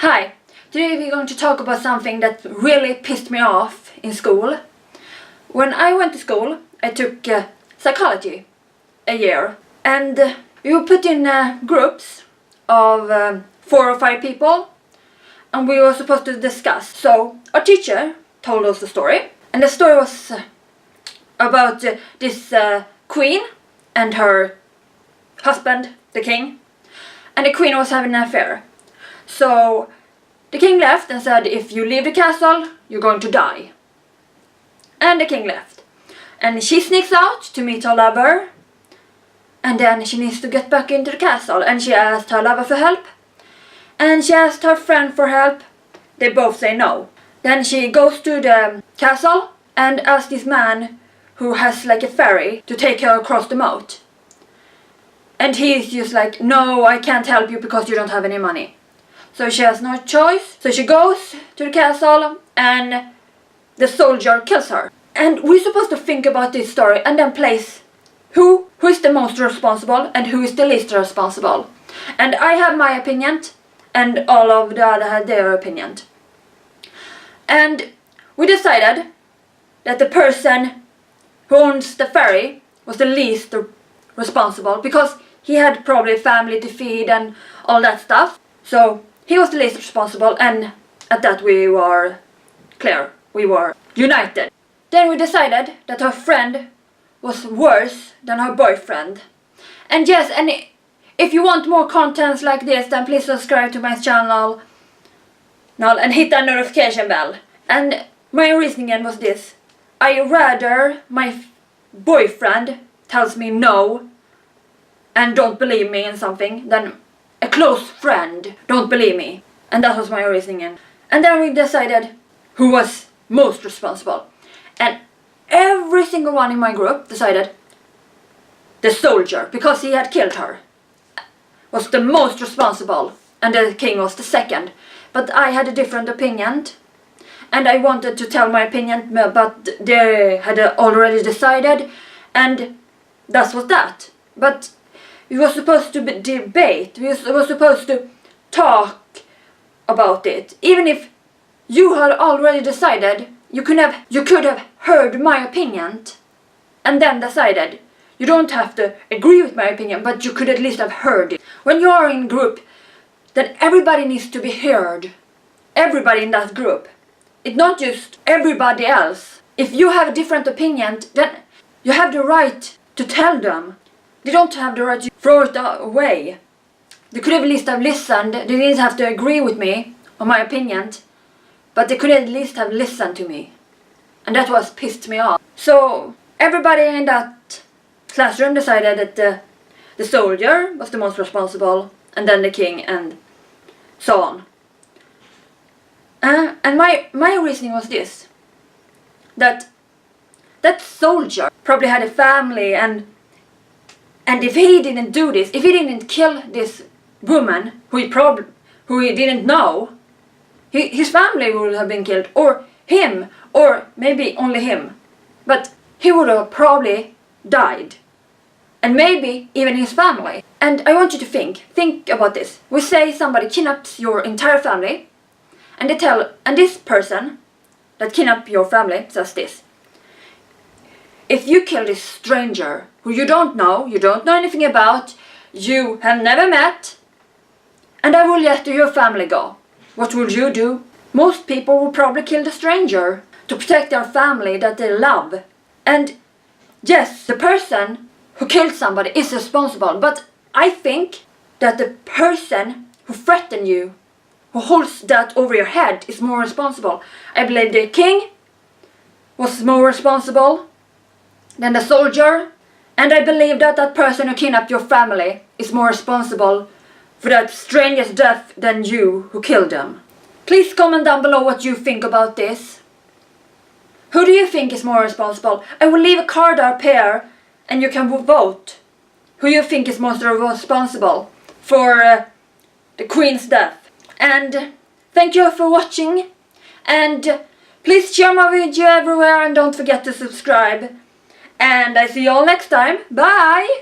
Hi, today we're going to talk about something that really pissed me off in school. When I went to school, I took psychology a year, and we were put in groups of 4 or 5 people, and we were supposed to discuss. So our teacher told us the story, and the story was about this queen and her husband, the king, and the queen was having an affair. So the king left and said, if you leave the castle, you're going to die. And the king left. And she sneaks out to meet her lover. And then she needs to get back into the castle. And she asked her lover for help. And she asked her friend for help. They both say no. Then she goes to the castle and asks this man who has like a ferry to take her across the moat. And he's just like, no, I can't help you because you don't have any money. So she has no choice. So she goes to the castle and the soldier kills her. And we're supposed to think about this story and then place who is the most responsible and who is the least responsible. And I have my opinion and all of the other had their opinion. And we decided that the person who owns the ferry was the least responsible because he had probably family to feed and all that stuff. So he was the least responsible, and at that we were clear. We were united. Then we decided that her friend was worse than her boyfriend. And yes, and if you want more contents like this, then please subscribe to my channel now and hit that notification bell. And my reasoning was this. I rather my boyfriend tells me no and don't believe me in something than a close friend don't believe me. And that was my reasoning. And then we decided who was most responsible. And every single one in my group decided the soldier, because he had killed her, was the most responsible and the king was the second. But I had a different opinion. And I wanted to tell my opinion, but they had already decided, and that was that. But we were supposed to debate, we were supposed to talk about it. Even if you had already decided, you could have heard my opinion and then decided. You don't have to agree with my opinion, but you could at least have heard it. When you are in a group, then everybody needs to be heard. Everybody in that group. It's not just everybody else. If you have a different opinion, then you have the right to tell them. They don't have the right to throw it away. They could at least have listened. They didn't have to agree with me on my opinion, but they could at least have listened to me. And that was pissed me off. So everybody in that classroom decided that the soldier was the most responsible, and then the king, and so on. And my reasoning was this. That soldier probably had a family, and if he didn't do this, if he didn't kill this woman who he didn't know, his family would have been killed, or him, or maybe only him. But he would have probably died. And maybe even his family. And I want you to think about this. We say somebody kidnaps your entire family, and this person that kidnapped your family says this. If you kill this stranger who you don't know anything about, you have never met, and I will let your family go, what will you do? Most people will probably kill the stranger to protect their family that they love. And yes, the person who killed somebody is responsible, but I think that the person who threatened you, who holds that over your head, is more responsible. I believe the king was more responsible than the soldier, and I believe that that person who kidnapped your family is more responsible for that stranger's death than you who killed them. Please comment down below what you think about this. Who do you think is more responsible? I will leave a card up here and you can vote who you think is most responsible for the queen's death. And thank you for watching, and please share my video everywhere and don't forget to subscribe. And I see you all next time. Bye!